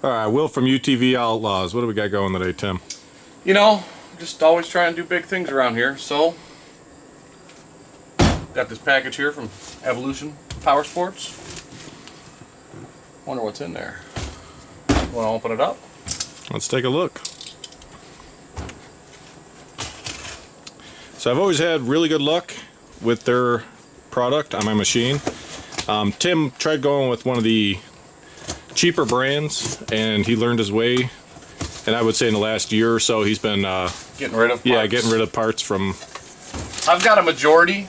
All right, Will from UTV Outlaws. What do we got going today, Tim? You know, just always trying to do big things around here. So, got this package here from Evolution Powersports. Wonder what's in there. Want to open it up? Let's take a look. So I've always had really good luck with their product on my machine. Tim tried going with one of the cheaper brands, and he learned his way. And I would say in the last year or so, he's been getting rid of parts. Yeah, getting rid of parts from. I've got a majority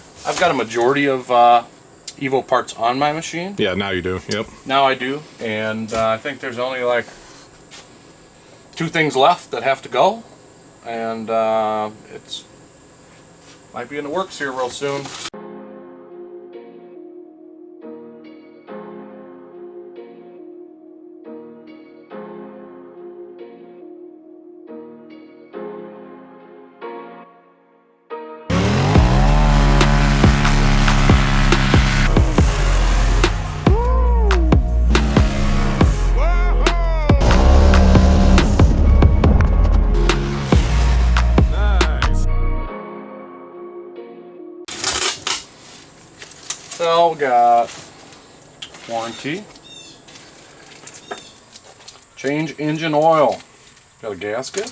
of Evo parts on my machine. Yeah, now you do. Yep. Now I do, and I think there's only like 2 things left that have to go, and it's might be in the works here real soon. So we got warranty, change engine oil, got a gasket,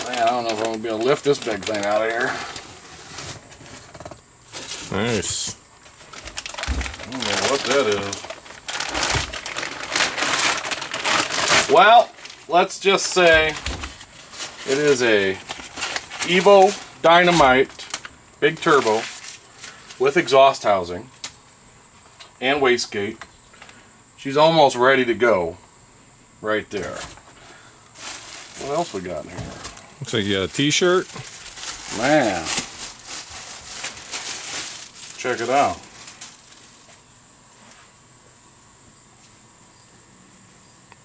man, I don't know if I'm going to be able to lift this big thing out of here. Nice. I don't know what that is. Well, let's just say it is a Evo Dynamite big turbo with exhaust housing and wastegate. She's almost ready to go right there. What else we got in here? Looks like you got a t-shirt. Man. Check it out.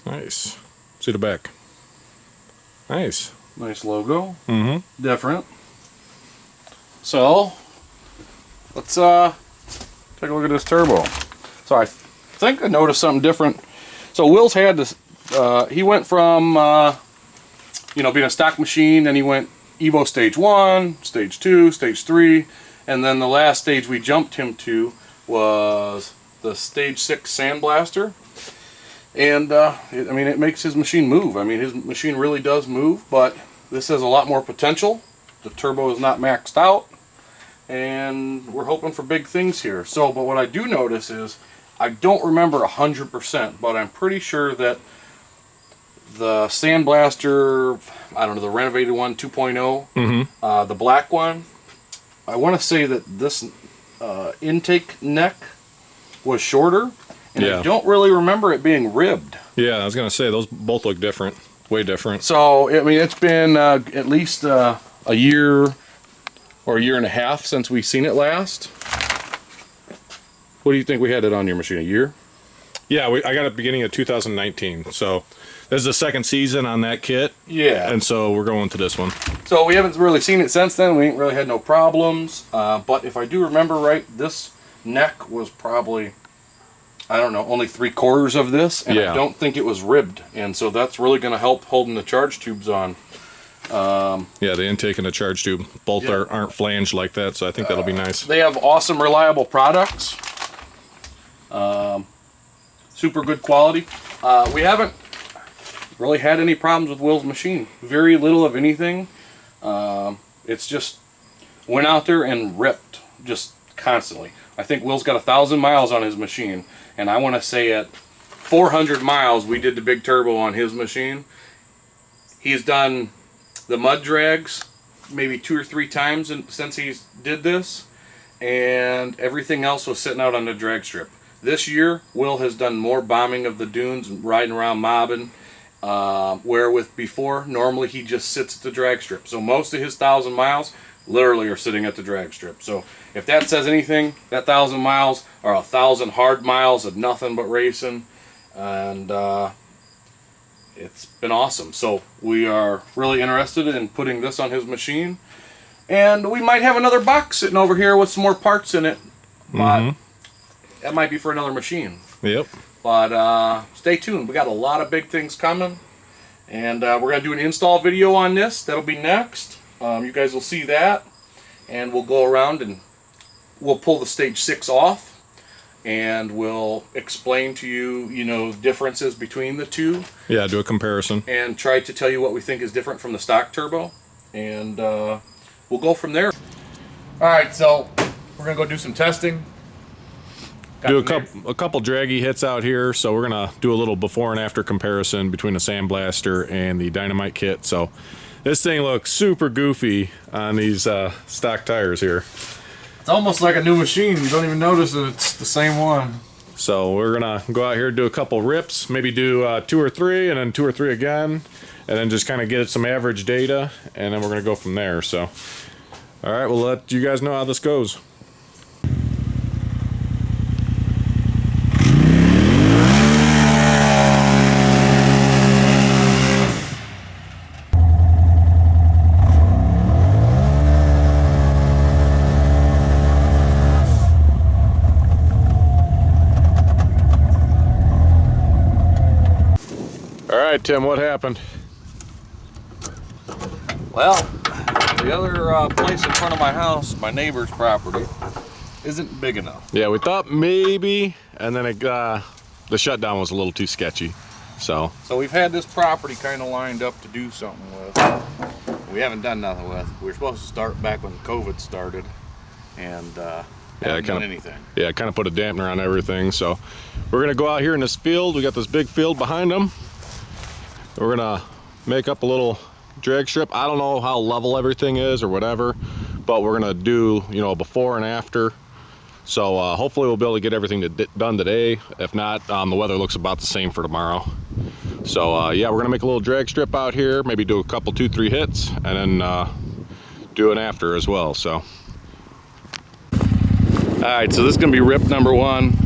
Nice. See the back. Nice. Nice logo. Mm-hmm. Different. So, let's take a look at this turbo. So I think I noticed something different. So Will's had this, he went from, being a stock machine, then he went Evo Stage 1, Stage 2, Stage 3, and then the last stage we jumped him to was the Stage 6 sandblaster. And, it makes his machine move. I mean, his machine really does move, but this has a lot more potential. The turbo is not maxed out, and we're hoping for big things here. So, but what I do notice is, I don't remember 100%, but I'm pretty sure that the sandblaster, I don't know, the renovated one, 2.0, the black one, I want to say that this intake neck was shorter. And yeah. I don't really remember it being ribbed. Yeah, I was going to say, those both look different. Way different. So, I mean, it's been at least a year or a year and a half since we've seen it last. What do you think we had it on your machine? A year? Yeah, I got it beginning of 2019. So, this is the second season on that kit. Yeah. And so, we're going to this one. So, we haven't really seen it since then. We ain't really had no problems. But if I do remember right, this neck was probably, I don't know, only 3/4 of this, and yeah. I don't think it was ribbed, and so that's really going to help holding the charge tubes on. Yeah, the intake and the charge tube both aren't flanged like that, so I think that'll be nice. They have awesome, reliable products. Super good quality. We haven't really had any problems with Will's machine. Very little of anything. It's just went out there and ripped just constantly. I think Will's got 1,000 miles on his machine, and I want to say at 400 miles we did the big turbo on his machine. He's done the mud drags maybe 2 or 3 times since he did this, and everything else was sitting out on the drag strip. This year, Will has done more bombing of the dunes and riding around mobbing, where with before, normally he just sits at the drag strip. So most of his 1,000 miles literally are sitting at the drag strip. So if that says anything, that 1,000 miles are 1,000 hard miles of nothing but racing, and it's been awesome. So we are really interested in putting this on his machine, and we might have another box sitting over here with some more parts in it but that might be for another machine. Yep. But stay tuned. We got a lot of big things coming, and we're going to do an install video on this. That'll be next. You guys will see that, and we'll go around and we'll pull the stage 6 off, and we'll explain to you, you know, differences between the two. Yeah, do a comparison. And try to tell you what we think is different from the stock turbo, and we'll go from there. Alright, so we're going to go do some testing. Do a couple draggy hits out here, so we're gonna do a little before and after comparison between the sandblaster and the Dynamite kit. So this thing looks super goofy on these stock tires here. It's almost like a new machine. You don't even notice that it's the same one. So we're gonna go out here, do a couple rips, maybe do 2 or 3, and then 2 or 3 again, and then just kind of get some average data, and then we're gonna go from there. So, all right, we'll let you guys know how this goes. All right, Tim, what happened? Well, the other place in front of my house, my neighbor's property, isn't big enough. Yeah, we thought maybe, and then the shutdown was a little too sketchy. So we've had this property kind of lined up to do something with. We haven't done nothing with. We were supposed to start back when COVID started, and haven't done anything. Yeah, kind of put a dampener on everything. So we're gonna go out here in this field. We got this big field behind them. We're gonna make up a little drag strip. I don't know how level everything is or whatever, but we're gonna do, you know, before and after. So hopefully we'll be able to get everything done today. If not, the weather looks about the same for tomorrow. So yeah, we're gonna make a little drag strip out here, maybe do a couple 2-3 hits, and then do an after as well. So all right, so this is gonna be rip number 1.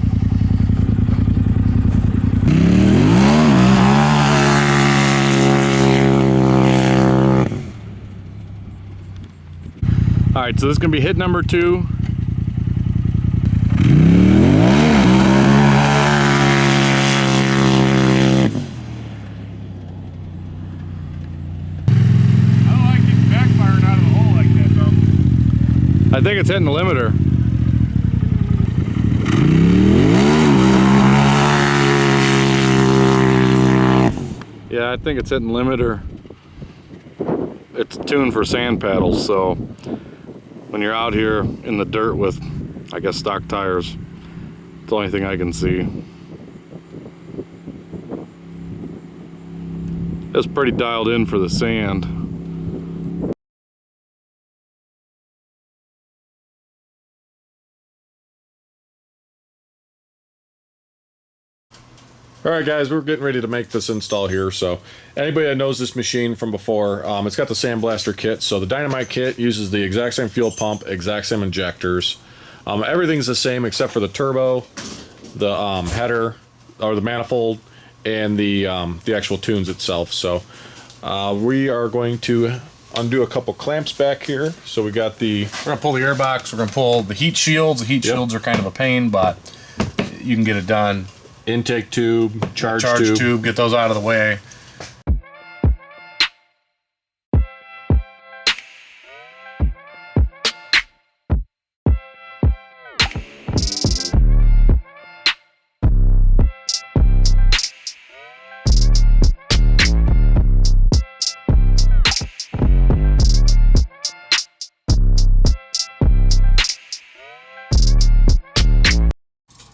All right, so this is gonna be hit number 2. I don't like it backfiring out of the hole like that, though. I think it's hitting the limiter. Yeah, I think it's hitting limiter. It's tuned for sand paddles, so when you're out here in the dirt with, I guess, stock tires, it's the only thing I can see. It's pretty dialed in for the sand. Alright guys, we're getting ready to make this install here. So anybody that knows this machine from before, it's got the sandblaster kit. So the Dynamite kit uses the exact same fuel pump, exact same injectors. Everything's the same except for the turbo, the header, or the manifold, and the actual tunes itself. So we are going to undo a couple clamps back here. So we got the... We're going to pull the airbox. We're going to pull the heat shields. The heat shields are kind of a pain, but you can get it done. Intake tube, charge tube, get those out of the way.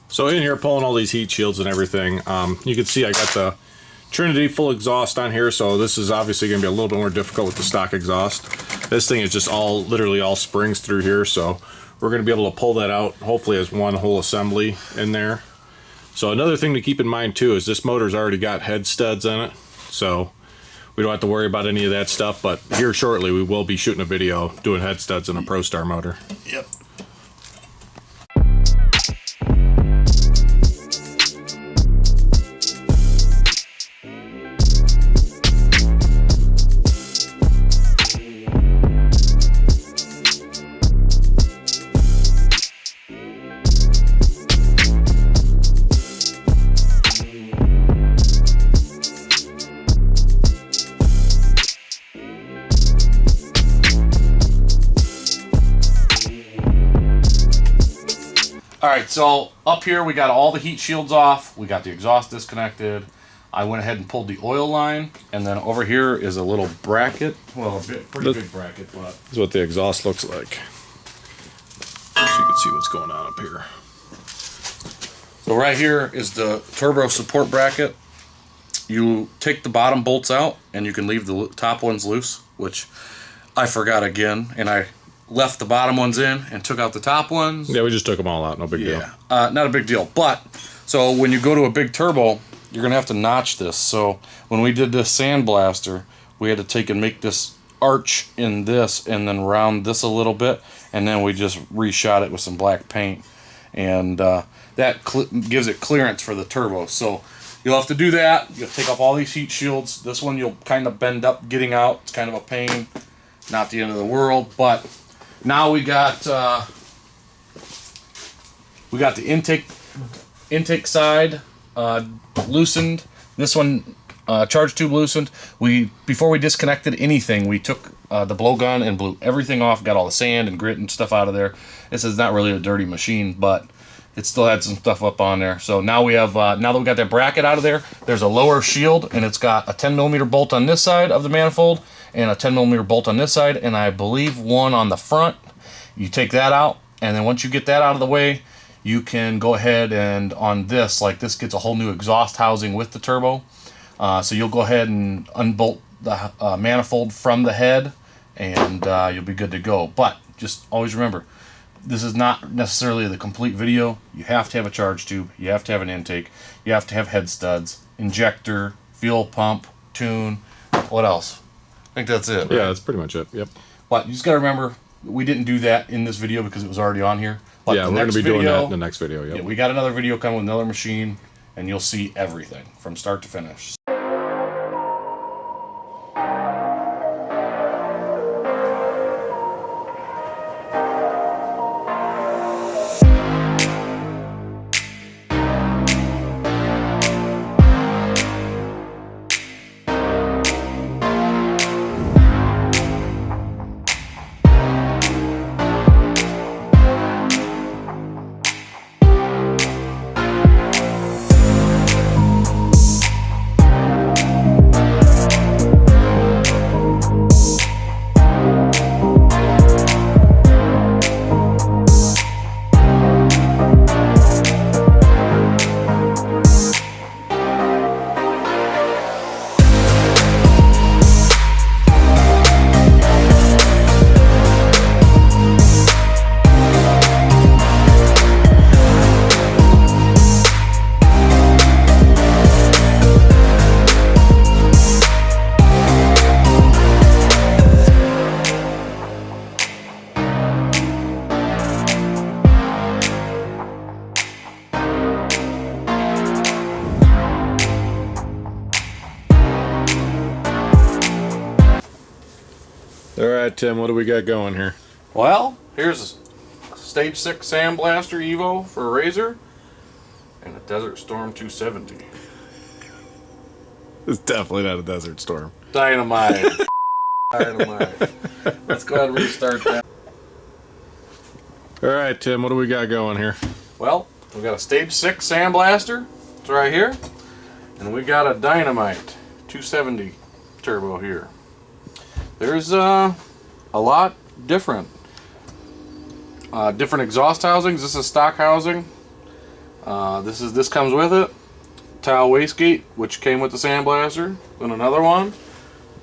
So in here, pulling all these heat shields and everything, you can see I got the Trinity full exhaust on here, so this is obviously going to be a little bit more difficult with the stock exhaust. This thing is just literally all springs through here, so we're going to be able to pull that out, hopefully as one whole assembly in there. So another thing to keep in mind too is this motor's already got head studs in it, so we don't have to worry about any of that stuff, but here shortly we will be shooting a video doing head studs in a ProStar motor. Yep. All right, so up here we got all the heat shields off. We got the exhaust disconnected. I went ahead and pulled the oil line, and then over here is a little bracket. Well, pretty big bracket, but This is what the exhaust looks like. So you can see what's going on up here. so right here is the turbo support bracket. You take the bottom bolts out, and you can leave the top ones loose, which I forgot again, and I left the bottom ones in and took out the top ones. Yeah, we just took them all out. No big deal. Not a big deal. But so when you go to a big turbo, you're gonna have to notch this. So when we did this sandblaster, we had to take and make this arch in this, and then round this a little bit, and then we just reshot it with some black paint, and that gives it clearance for the turbo. So you'll have to do that. You'll take off all these heat shields. This one you'll kind of bend up getting out. It's kind of a pain. Not the end of the world, but now we got the intake side loosened. This one charge tube loosened. Before we disconnected anything, we took the blowgun and blew everything off. Got all the sand and grit and stuff out of there. This is not really a dirty machine, but it still had some stuff up on there. So now we have now that we got that bracket out of there, there's a lower shield, and it's got a 10mm bolt on this side of the manifold and a 10mm bolt on this side, and I believe one on the front. You take that out, and then once you get that out of the way, you can go ahead and on this, like this gets a whole new exhaust housing with the turbo. So you'll go ahead and unbolt the manifold from the head, and you'll be good to go. But just always remember, this is not necessarily the complete video. You have to have a charge tube, you have to have an intake, you have to have head studs, injector, fuel pump, tune. What else? I think that's it. Right? Yeah, that's pretty much it. Yep. But you just gotta remember, we didn't do that in this video because it was already on here. But Yeah, we're going to be doing that in the next video. Yep. Yeah, we got another video coming with another machine, and you'll see everything from start to finish. All right, Tim, what do we got going here? Well, here's a Stage 6 Sandblaster Evo for a Razor and a Desert Storm 270. It's definitely not a Desert Storm. Dynamite. Dynamite. Let's go ahead and restart that. All right, Tim, what do we got going here? Well, we got a Stage 6 Sandblaster. It's right here. And we got a Dynamite 270 turbo here. There's a lot different. Different exhaust housings. This is stock housing. This comes with it. Towel wastegate, which came with the Sandblaster. Then another one.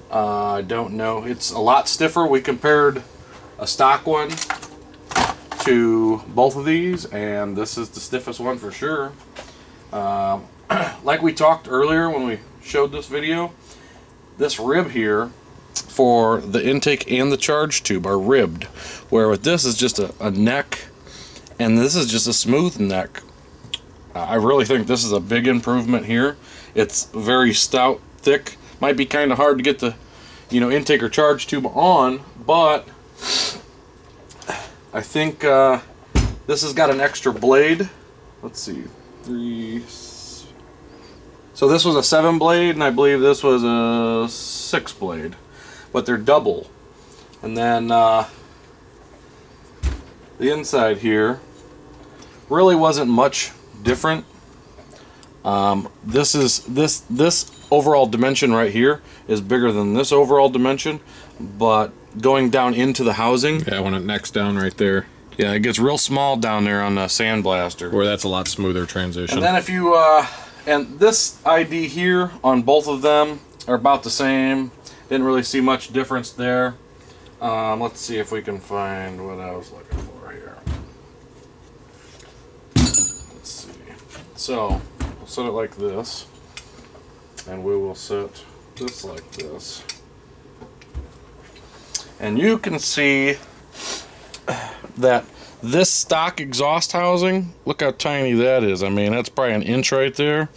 I don't know. It's a lot stiffer. We compared a stock one to both of these, and this is the stiffest one for sure. Like we talked earlier when we showed this video, this rib here for the intake and the charge tube are ribbed, where with this is just a neck, and this is just a smooth neck. I really think this is a big improvement here. It's very stout, thick. Might be kind of hard to get the intake or charge tube on, but I think this has got an extra blade. Let's see, so this was a 7 blade, and I believe this was a 6 blade, but they're double. And then the inside here, really wasn't much different. This overall dimension right here is bigger than this overall dimension, but going down into the housing, Yeah, when it necks down right there, yeah, it gets real small down there on the sandblaster. where that's a lot smoother transition. And then if you and this ID here on both of them are about the same. Didn't really see much difference there. Let's see if we can find what I was looking for here. Let's see. So we'll set it like this, and we will set this like this. And you can see that this stock exhaust housing, look how tiny that is. I mean, that's probably an inch right there.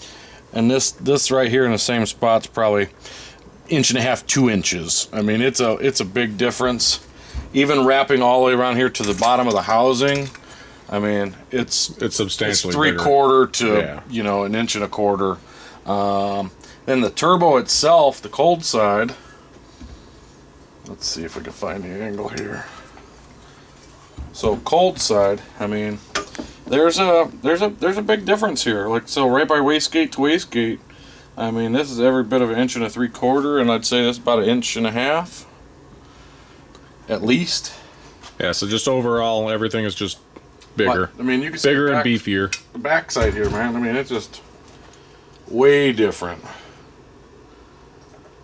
And this right here in the same spot's probably 1.5 inches, 2 inches. I mean, it's a big difference. Even wrapping all the way around here to the bottom of the housing, I mean, it's substantially it's 3/4 to, yeah, 1.25 inches. Then the turbo itself, the cold side. Let's see if we can find the angle here. So cold side, I mean, there's a big difference here. Like, so right by wastegate to wastegate, I mean, this is every bit of 1.75 inches, and I'd say that's about 1.5 inches at least. Yeah, so just overall, everything is just bigger. But, I mean, you can see bigger and beefier. The backside here, man. I mean, it's just way different.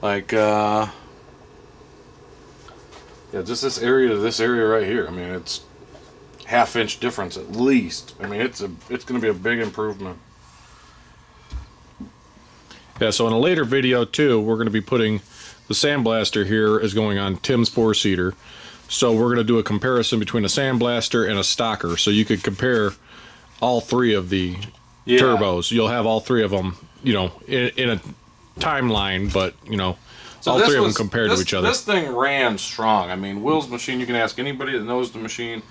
Like, yeah, just this area to this area right here. I mean, it's 1/2 inch difference at least. I mean, it's going to be a big improvement. Yeah, so in a later video too, we're going to be putting the sandblaster here is going on Tim's 4-seater. So we're going to do a comparison between a sandblaster and a stocker. So you could compare all three of the turbos. You'll have all three of them, in a timeline, but so all three of them compared to each other. This thing ran strong. I mean, Will's machine, you can ask anybody that knows the machine.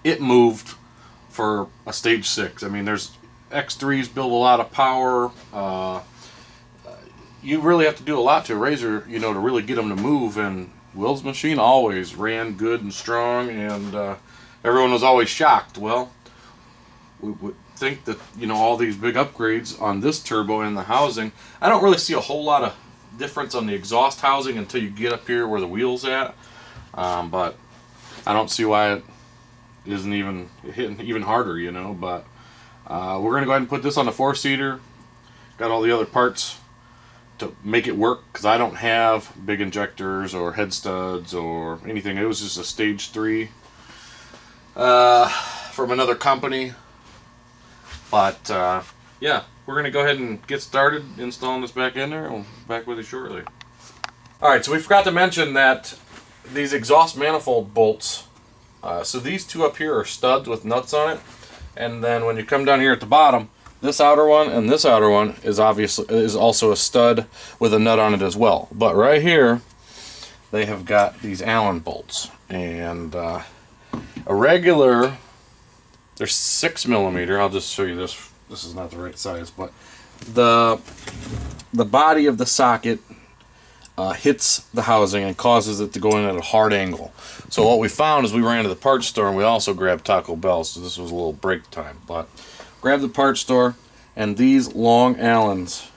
It moved for a stage 6. I mean, there's X3s build a lot of power. You really have to do a lot to a razor, to really get them to move. And Will's machine always ran good and strong, and everyone was always shocked. Well, we would think that all these big upgrades on this turbo and the housing. I don't really see a whole lot of difference on the exhaust housing until you get up here where the wheel's at. But I don't see why it isn't even hitting even harder, But we're gonna go ahead and put this on the 4-seater. Got all the other parts to make it work, because I don't have big injectors or head studs or anything. It was just a stage 3 from another company. But yeah, we're gonna go ahead and get started installing this back in there, and we'll be back with you shortly. Alright, so we forgot to mention that these exhaust manifold bolts, so these two up here are studs with nuts on it, and then when you come down here at the bottom, this outer one and this outer one is also a stud with a nut on it as well. But right here, they have got these Allen bolts, and a regular, they're 6mm. I'll just show you this. This is not the right size, but the body of the socket hits the housing and causes it to go in at a hard angle. So what we found is we ran to the parts store, and we also grabbed Taco Bell, so this was a little break time. But grab the parts store, and these long Allens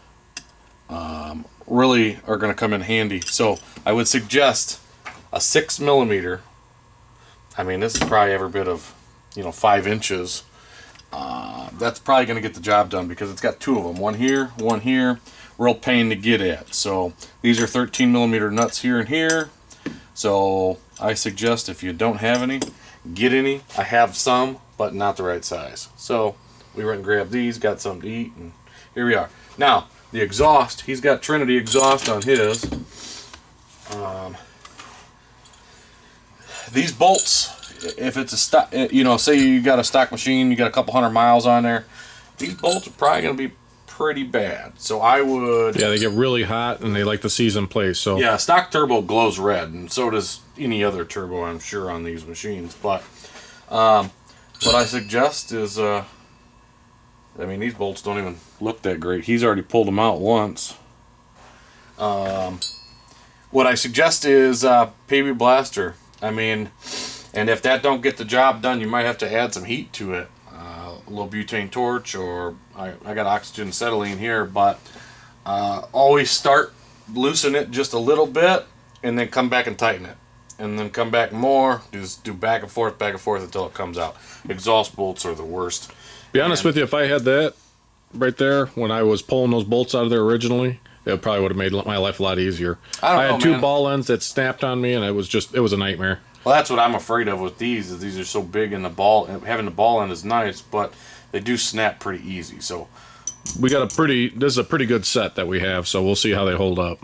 really are going to come in handy. So I would suggest a 6mm. I mean, this is probably every bit of 5 inches. That's probably going to get the job done, because it's got 2 of them, one here, real pain to get at. So these are 13mm nuts here and here. So I suggest, if you don't have any, get any. I have some, but not the right size. So we went and grabbed these, got something to eat, and here we are. Now, the exhaust, he's got Trinity exhaust on his. These bolts, if it's a stock, say you got a stock machine, you got a couple 100 miles on there, these bolts are probably going to be pretty bad. So I would... Yeah, they get really hot, and they like the season place. So yeah, stock turbo glows red, and so does any other turbo, I'm sure, on these machines. But what I suggest is, I mean, these bolts don't even look that great. He's already pulled them out once. What I suggest is PB Blaster. I mean, and if that don't get the job done, you might have to add some heat to it. a little butane torch, or I got oxygen acetylene here, but always start, loosen it just a little bit, and then come back and tighten it. And then come back more, just do back and forth until it comes out. Exhaust bolts are the worst. Be honest with you, if I had that right there when I was pulling those bolts out of there originally, it probably would have made my life a lot easier. I had two ball ends that snapped on me, and it was a nightmare. Well, that's what I'm afraid of with these, is these are so big, and the ball, having the ball end is nice, but they do snap pretty easy. So we got this is a pretty good set that we have, so we'll see how they hold up.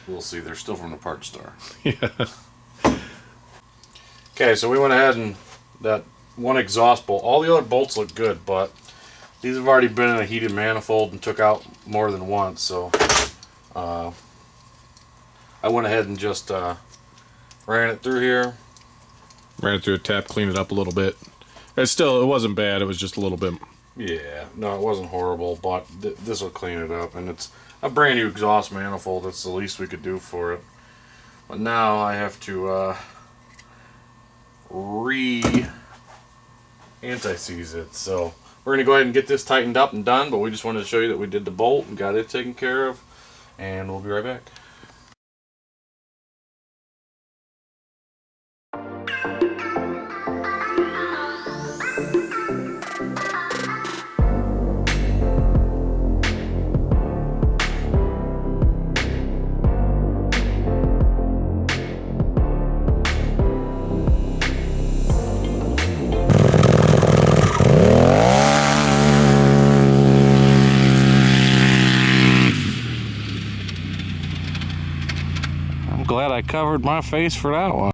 we'll see. They're still from the parts store. Yeah. Okay, so we went ahead and that one exhaust bolt. All the other bolts look good, but these have already been in a heated manifold and took out more than once. So I went ahead and just ran it through here. Ran it through a tap, cleaned it up a little bit. It wasn't bad. It was just a little bit. Yeah, no, it wasn't horrible, but this will clean it up. And it's a brand new exhaust manifold. That's the least we could do for it. But now I have to anti-seize it. So we're going to go ahead and get this tightened up and done, but we just wanted to show you that we did the bolt and got it taken care of. And we'll be right back. Glad I covered my face for that one.